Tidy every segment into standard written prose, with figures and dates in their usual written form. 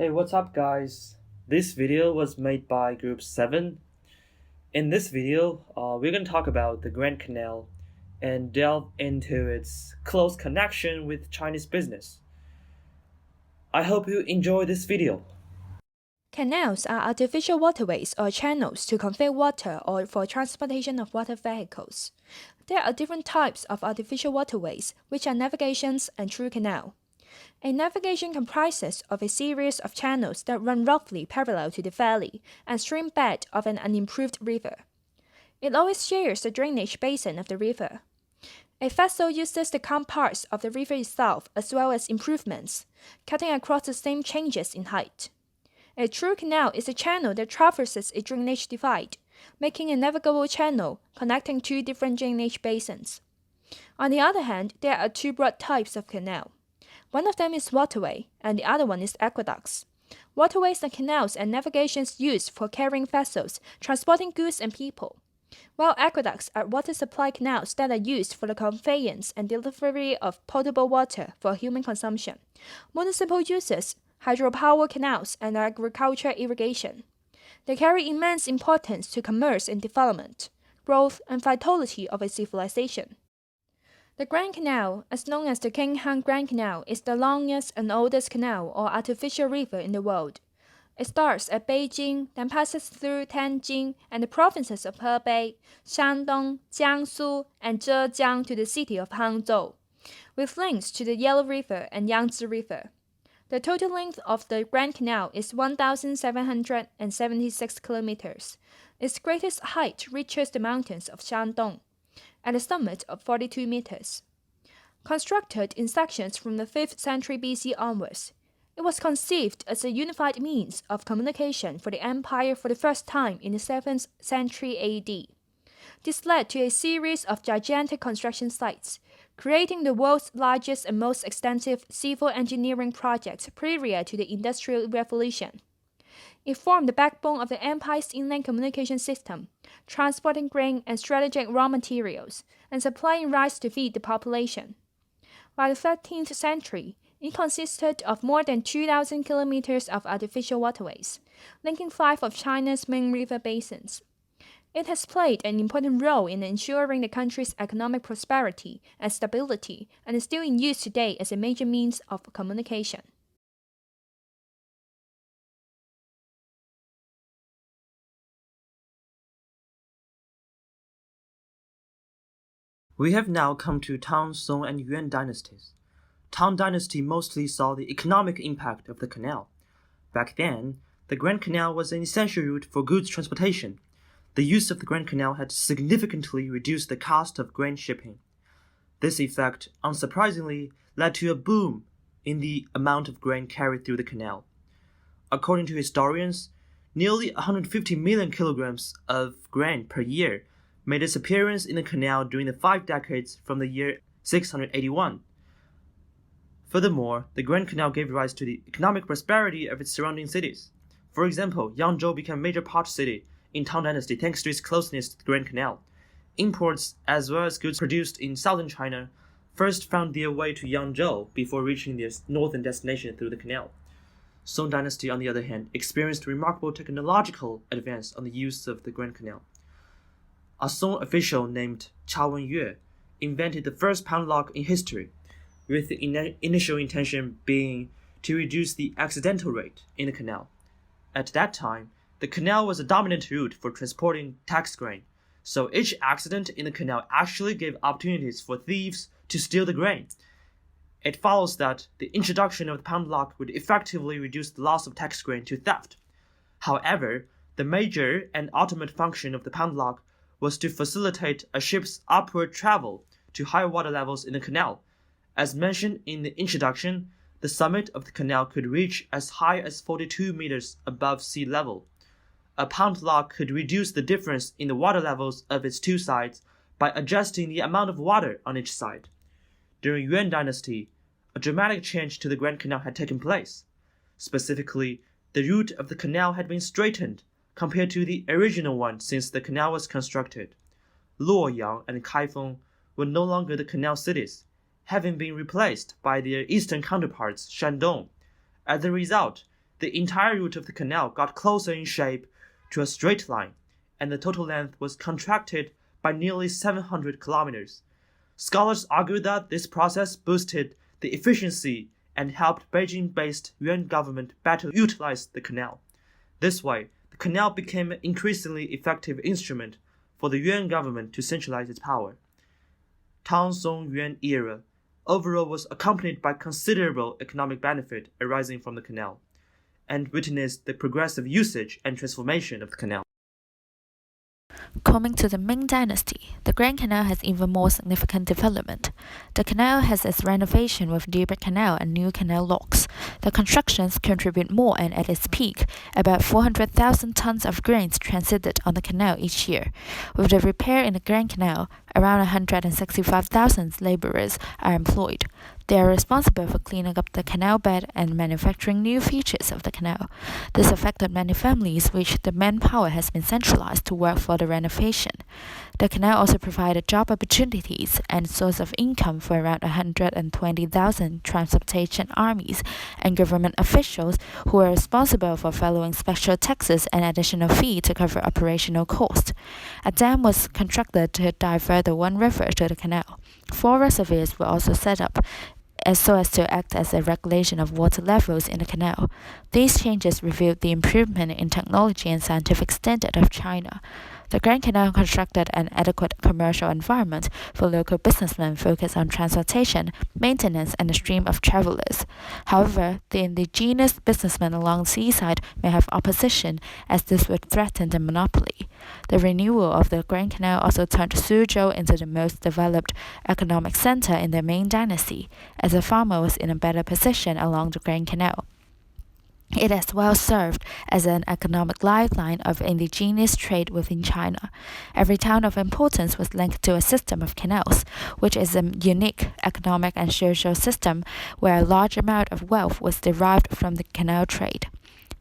Hey, what's up guys? This video was made by Group 7. In this video, we're going to talk about the Grand Canal and delve into its close connection with Chinese business. I hope you enjoy this video. Canals are artificial waterways or channels to convey water or for transportation of water vehicles. There are different types of artificial waterways, which are navigations and through canal. A navigation comprises of a series of channels that run roughly parallel to the valley and stream bed of an unimproved river. It always shares the drainage basin of the river. A vessel uses the calm parts of the river itself as well as improvements, cutting across the same changes in height. A true canal is a channel that traverses a drainage divide, making a navigable channel connecting two different drainage basins. On the other hand, there are two broad types of canal. One of them is waterway, and the other one is aqueducts. Waterways are canals and navigations used for carrying vessels, transporting goods and people, while aqueducts are water supply canals that are used for the conveyance and delivery of potable water for human consumption, municipal uses, hydropower canals, and agriculture irrigation. They carry immense importance to commerce and development, growth, and vitality of a civilization. The Grand Canal, as known as the King Han Grand Canal, is the longest and oldest canal or artificial river in the world. It starts at Beijing, then passes through Tianjin and the provinces of Hebei, Shandong, Jiangsu, and Zhejiang to the city of Hangzhou, with links to the Yellow River and Yangtze River. The total length of the Grand Canal is 1,776 kilometers. Its greatest height reaches the mountains of Shandong, at a summit of 42 meters. Constructed in sections from the 5th century BC onwards, it was conceived as a unified means of communication for the empire for the first time in the 7th century AD. This led to a series of gigantic construction sites, creating the world's largest and most extensive civil engineering project prior to the Industrial Revolution. It formed the backbone of the empire's inland communication system, transporting grain and strategic raw materials, and supplying rice to feed the population. By the 13th century, it consisted of more than 2,000 kilometers of artificial waterways, linking 5 of China's main river basins. It has played an important role in ensuring the country's economic prosperity and stability, and is still in use today as a major means of communication. We have now come to Tang, Song, and Yuan dynasties. Tang dynasty mostly saw the economic impact of the canal. Back then, the Grand Canal was an essential route for goods transportation. The use of the Grand Canal had significantly reduced the cost of grain shipping. This effect, unsurprisingly, led to a boom in the amount of grain carried through the canal. According to historians, nearly 150 million kilograms of grain per year made its appearance in the canal during the 5 decades from the year 681. Furthermore, the Grand Canal gave rise to the economic prosperity of its surrounding cities. For example, Yangzhou became a major port city in Tang Dynasty thanks to its closeness to the Grand Canal. Imports, as well as goods produced in southern China, first found their way to Yangzhou before reaching their northern destination through the canal. Song Dynasty, on the other hand, experienced remarkable technological advance on the use of the Grand Canal. A Song official named Cha Wenyue invented the first pound lock in history, with the initial intention being to reduce the accidental rate in the canal. At that time, the canal was a dominant route for transporting tax grain, so each accident in the canal actually gave opportunities for thieves to steal the grain. It follows that the introduction of the pound lock would effectively reduce the loss of tax grain to theft. However, the major and ultimate function of the pound lock was to facilitate a ship's upward travel to higher water levels in the canal. As mentioned in the introduction, the summit of the canal could reach as high as 42 meters above sea level. A pound lock could reduce the difference in the water levels of its two sides by adjusting the amount of water on each side. During Yuan dynasty, a dramatic change to the Grand Canal had taken place. Specifically, the route of the canal had been straightened compared to the original one since the canal was constructed. Luoyang and Kaifeng were no longer the canal cities, having been replaced by their eastern counterparts, Shandong. As a result, The entire route of the canal got closer in shape to a straight line, and the total length was contracted by nearly 700 kilometers. Scholars argue that this process boosted the efficiency and helped Beijing-based Yuan government better utilize the canal. This way, the canal became an increasingly effective instrument for the Yuan government to centralize its power. Tang Song Yuan era overall was accompanied by considerable economic benefit arising from the canal, and witnessed the progressive usage and transformation of the canal. Coming to the Ming Dynasty, the Grand Canal has even more significant development. The canal has its renovation with deeper canal and new canal locks. The constructions contribute more, and at its peak, about 400,000 tons of grains transited on the canal each year. With the repair in the Grand Canal, around 165,000 laborers are employed. They are responsible for cleaning up the canal bed and manufacturing new features of the canal. This affected many families, which the manpower has been centralized to work for the renovation. The canal also provided job opportunities and source of income for around 120,000 transportation armies and government officials who were responsible for following special taxes and additional fee to cover operational costs. A dam was constructed to divert the one river to the canal. 4 reservoirs were also set up so as to act as a regulation of water levels in the canal. These changes revealed the improvement in technology and scientific standard of China. The Grand Canal constructed an adequate commercial environment for local businessmen focused on transportation, maintenance, and the stream of travelers. However, the indigenous businessmen along the seaside may have opposition, as this would threaten the monopoly. The renewal of the Grand Canal also turned Suzhou into the most developed economic center in the Ming Dynasty, as the farmer was in a better position along the Grand Canal. It as well served as an economic lifeline of indigenous trade within China. Every town of importance was linked to a system of canals, which is a unique economic and social system where a large amount of wealth was derived from the canal trade.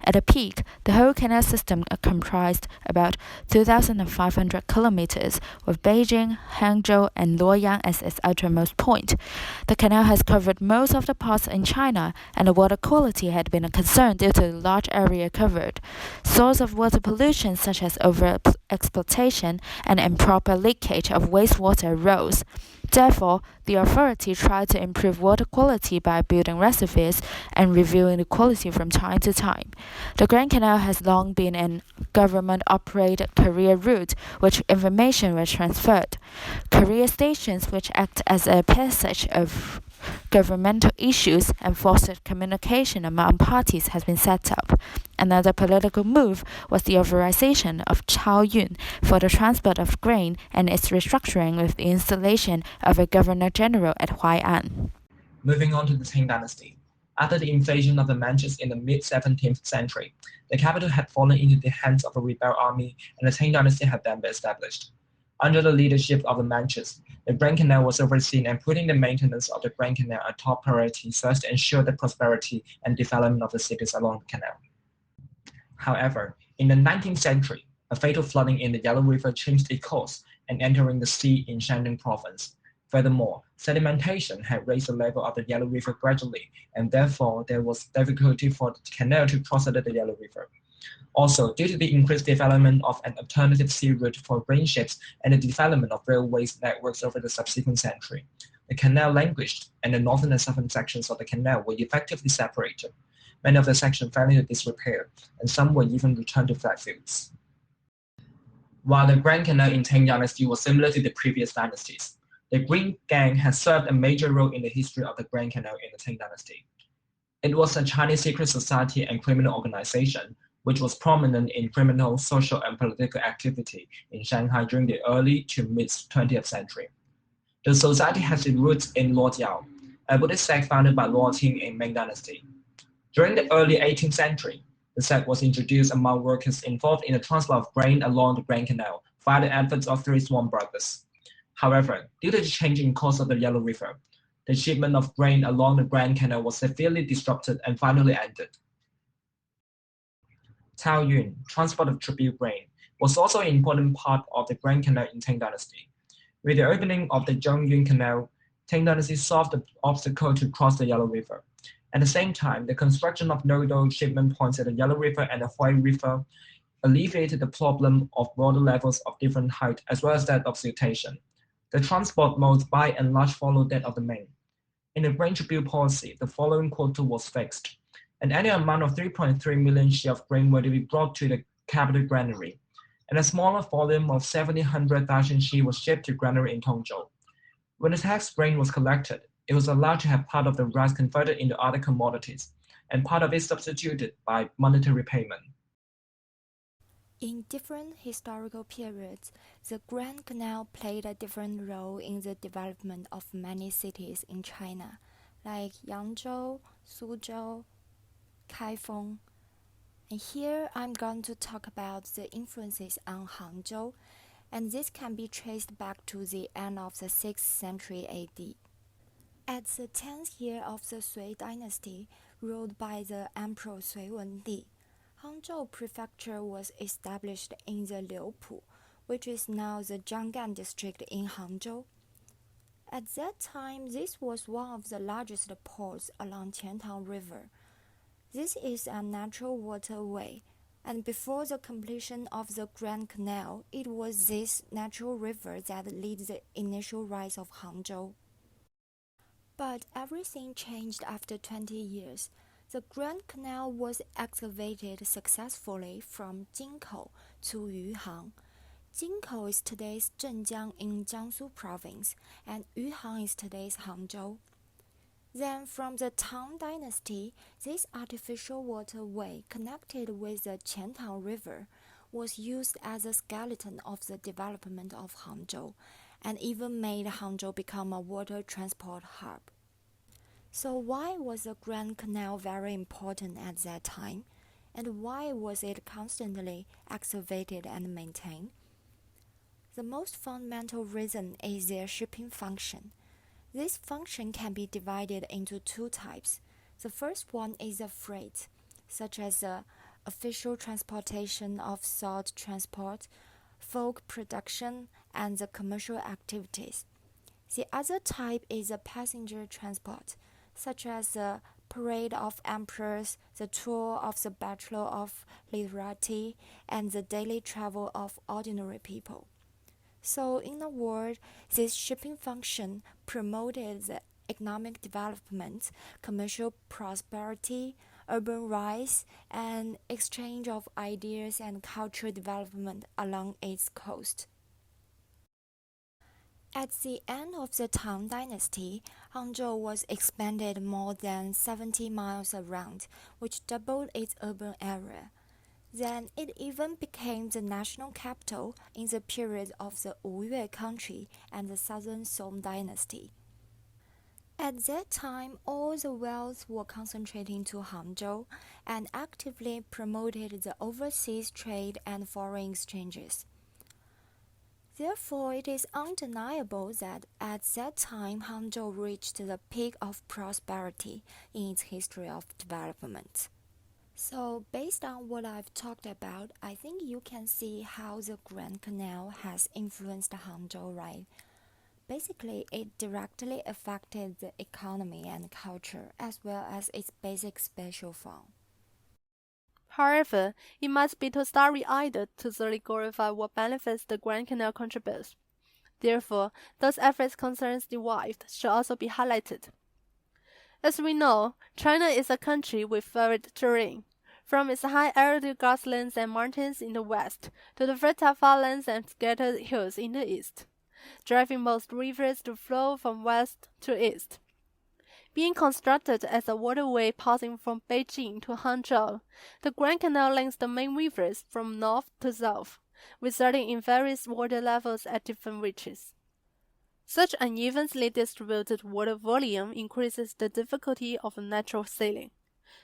At the peak, the whole canal system comprised about 2,500 kilometers, with Beijing, Hangzhou, and Luoyang as its outermost point. The canal has covered most of the parts in China, and the water quality had been a concern due to the large area covered. Source of water pollution such as over-exploitation and improper leakage of wastewater rose. Therefore, the authority tried to improve water quality by building reservoirs and reviewing the quality from time to time. The Grand Canal has long been a government-operated carrier route, which information was transferred. Carrier stations, which act as a passage of governmental issues and fostered communication among parties, has been set up. Another political move was the authorization of Chaoyun for the transport of grain and its restructuring with the installation of a governor-general at Huai'an. Moving on to the Tang dynasty. After the invasion of the Manchus in the mid-17th century, the capital had fallen into the hands of a rebel army, and the Tang dynasty had then been established. Under the leadership of the Manchus, the Grand Canal was overseen, and putting the maintenance of the Grand Canal a top priority so as to ensure the prosperity and development of the cities along the canal. However, in the 19th century, a fatal flooding in the Yellow River changed its course and entering the sea in Shandong province. Furthermore, sedimentation had raised the level of the Yellow River gradually, and therefore there was difficulty for the canal to cross the Yellow River. Also, due to the increased development of an alternative sea route for grain ships and the development of railways networks over the subsequent century, the canal languished, and the northern and southern sections of the canal were effectively separated. Many of the sections fell into disrepair, and some were even returned to flat fields. While the Grand Canal in Tang Dynasty was similar to the previous dynasties, the Green Gang has served a major role in the history of the Grand Canal in the Tang Dynasty. It was a Chinese secret society and criminal organization which was prominent in criminal, social, and political activity in Shanghai during the early to mid-20th century. The society has its roots in Luojiao, a Buddhist sect founded by Luo Ting in Ming Dynasty. During the early 18th century, the sect was introduced among workers involved in the transport of grain along the Grand Canal via the efforts of 3 Swan brothers. However, due to the changing course of the Yellow River, the shipment of grain along the Grand Canal was severely disrupted and finally ended. Taoyun, transport of tribute grain, was also an important part of the Grand Canal in Tang Dynasty. With the opening of the Zhongyun Canal, Tang Dynasty solved the obstacle to cross the Yellow River, At the same time, the construction of nodal shipment points at the Yellow River and the White River alleviated the problem of water levels of different height as well as that of siltation. The transport modes by and large followed that of the main. In the grain tribute policy, the following quota was fixed. An annual amount of 3.3 million shares of grain were to be brought to the capital granary, and a smaller volume of 700,000 shares was shipped to granary in Tongzhou. When the tax grain was collected, it was allowed to have part of the rice converted into other commodities, and part of it substituted by monetary payment. In different historical periods, the Grand Canal played a different role in the development of many cities in China, like Yangzhou, Suzhou, Kaifeng. And here I'm going to talk about the influences on Hangzhou, and this can be traced back to the end of the 6th century AD. At the 10th year of the Sui dynasty, ruled by the Emperor Sui Wendi, Hangzhou Prefecture was established in the Liupu, which is now the Jianggan district in Hangzhou. At that time, this was one of the largest ports along Qiantang River. This is a natural waterway, and before the completion of the Grand Canal, it was this natural river that led the initial rise of Hangzhou. But everything changed after 20 years. The Grand Canal was excavated successfully from Jinkou to Yuhang. Jinkou is today's Zhenjiang in Jiangsu province, and Yuhang is today's Hangzhou. Then from the Tang dynasty, this artificial waterway connected with the Qiantang River was used as a skeleton of the development of Hangzhou, and even made Hangzhou become a water transport hub. So why was the Grand Canal very important at that time? And why was it constantly excavated and maintained? The most fundamental reason is their shipping function. This function can be divided into two types. The first one is the freight, such as the official transportation of salt transport, folk production, and the commercial activities. The other type is the passenger transport, such as the parade of emperors, the tour of the Bachelor of Literati, and the daily travel of ordinary people. So, in a word, this shipping function promoted the economic development, commercial prosperity, urban rise, and exchange of ideas and cultural development along its coast. At the end of the Tang dynasty, Hangzhou was expanded more than 70 miles around, which doubled its urban area. Then it even became the national capital in the period of the Wu country and the Southern Song dynasty. At that time, all the wealth were concentrating to Hangzhou and actively promoted the overseas trade and foreign exchanges. Therefore, it is undeniable that at that time Hangzhou reached the peak of prosperity in its history of development. So, based on what I've talked about, I think you can see how the Grand Canal has influenced Hangzhou, right? Basically, it directly affected the economy and culture as well as its basic spatial form. However, it must be too starry-eyed to thoroughly glorify what benefits the Grand Canal contributes. Therefore, those efforts concerns derived should also be highlighted. As we know, China is a country with varied terrain, from its high-arid grasslands and mountains in the west to the fertile farmlands and scattered hills in the east, driving most rivers to flow from west to east. Being constructed as a waterway passing from Beijing to Hangzhou, the Grand Canal links the main rivers from north to south, resulting in various water levels at different reaches. Such unevenly distributed water volume increases the difficulty of natural sailing.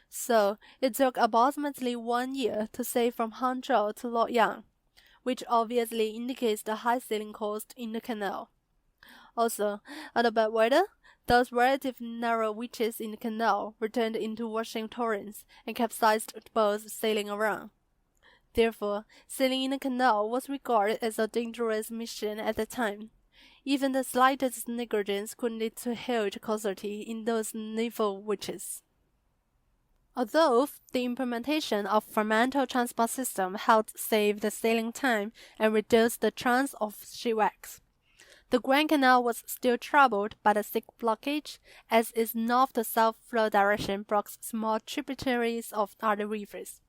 So, it took approximately 1 year to sail from Hangzhou to Luoyang, which obviously indicates the high sailing cost in the canal. Also, under bad weather, those relatively narrow reaches in the canal were turned into washing torrents and capsized boats sailing around. Therefore, sailing in the canal was regarded as a dangerous mission at the time. Even the slightest negligence could lead to huge casualty in those naval reaches. Although the implementation of fundamental transport system helped save the sailing time and reduce the chance of shipwrecks, the Grand Canal was still troubled by the thick blockage, as its north to south flow direction blocks small tributaries of other rivers,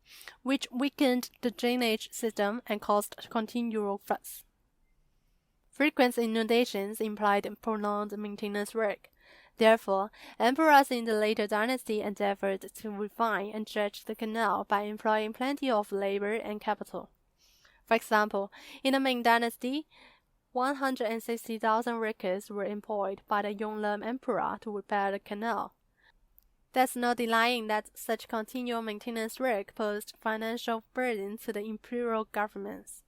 which weakened the drainage system and caused continual floods. Frequent inundations implied prolonged maintenance work. Therefore, emperors in the later dynasty endeavored to refine and dredge the canal by employing plenty of labor and capital. For example, in the Ming dynasty, 160,000 workers were employed by the Yonglem emperor to repair the canal. There's no denying that such continual maintenance work posed financial burden to the imperial governments.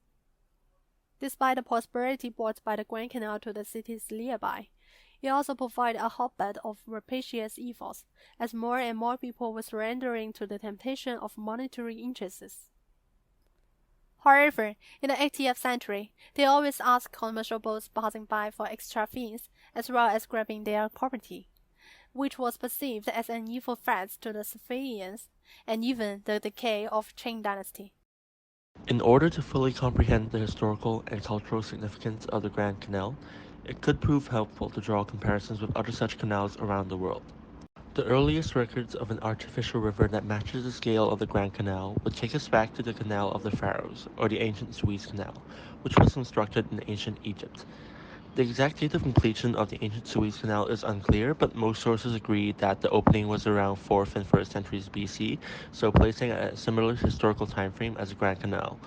Despite the prosperity brought by the Grand Canal to the cities nearby, it also provided a hotbed of rapacious evils, as more and more people were surrendering to the temptation of monetary interests. However, in the 18th century, they always asked commercial boats passing by for extra fees, as well as grabbing their property, which was perceived as an evil threat to the civilians and even the decay of Qing dynasty. In order to fully comprehend the historical and cultural significance of the Grand Canal, it could prove helpful to draw comparisons with other such canals around the world. The earliest records of an artificial river that matches the scale of the Grand Canal would take us back to the Canal of the Pharaohs, or the ancient Suez Canal, which was constructed in ancient Egypt. The exact date of completion of the ancient Suez Canal is unclear, but most sources agree that the opening was around 4th and 1st centuries BC, so placing a similar historical timeframe as the Grand Canal.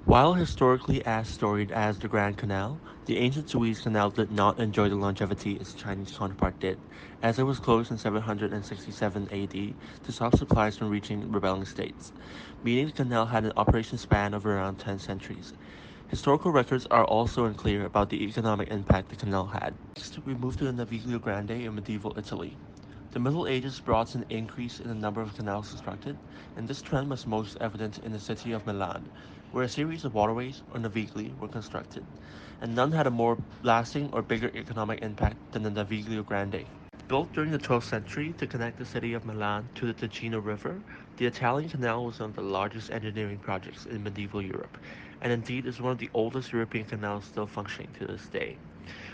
While historically as storied as the Grand Canal, the ancient Suez Canal did not enjoy the longevity its Chinese counterpart did, as it was closed in 767 AD to stop supplies from reaching rebelling states, meaning the canal had an operation span of around 10 centuries. Historical records are also unclear about the economic impact the canal had. Next, we move to the Naviglio Grande in medieval Italy. The Middle Ages brought an increase in the number of canals constructed, and this trend was most evident in the city of Milan, where a series of waterways, or navigli, were constructed, and none had a more lasting or bigger economic impact than the Naviglio Grande. Built during the 12th century to connect the city of Milan to the Ticino River, the Italian Canal was one of the largest engineering projects in medieval Europe, and indeed is one of the oldest European canals still functioning to this day.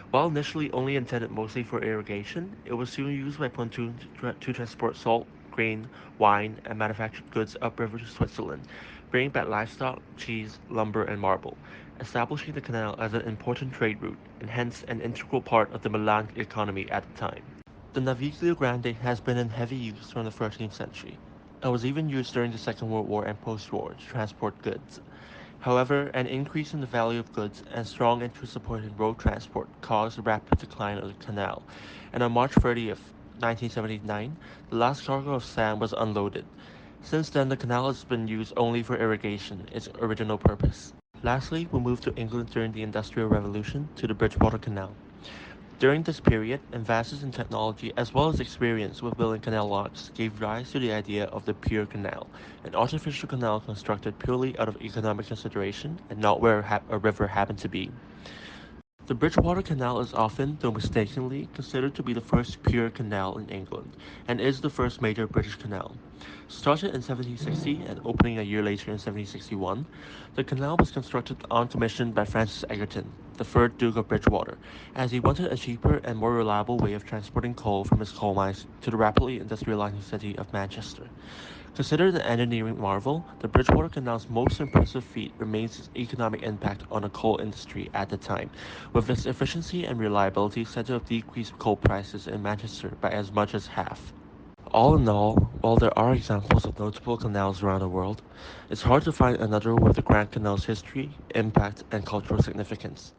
While initially only intended mostly for irrigation, it was soon used by pontoons to transport salt, grain, wine, and manufactured goods upriver to Switzerland, bringing back livestock, cheese, lumber, and marble, establishing the canal as an important trade route and hence an integral part of the Milan economy at the time. The Naviglio Grande has been in heavy use from the 13th century, and was even used during the Second World War and post-war to transport goods. However, an increase in the value of goods and strong interest supporting road transport caused a rapid decline of the canal, and on March 30th, 1979, the last cargo of sand was unloaded. Since then, the canal has been used only for irrigation, its original purpose. Lastly, we move to England during the Industrial Revolution to the Bridgewater Canal. During this period, advances in technology as well as experience with building canal locks gave rise to the idea of the pure canal, an artificial canal constructed purely out of economic consideration and not where a river happened to be. The Bridgewater Canal is often, though mistakenly, considered to be the first pure canal in England, and is the first major British canal. Started in 1760 and opening a year later in 1761, the canal was constructed on commission by Francis Egerton, the 3rd Duke of Bridgewater, as he wanted a cheaper and more reliable way of transporting coal from his coal mines to the rapidly industrializing city of Manchester. Considered an engineering marvel, the Bridgewater Canal's most impressive feat remains its economic impact on the coal industry at the time, with its efficiency and reliability said to have decreased coal prices in Manchester by as much as half. All in all, while there are examples of notable canals around the world, it's hard to find another with the Grand Canal's history, impact, and cultural significance.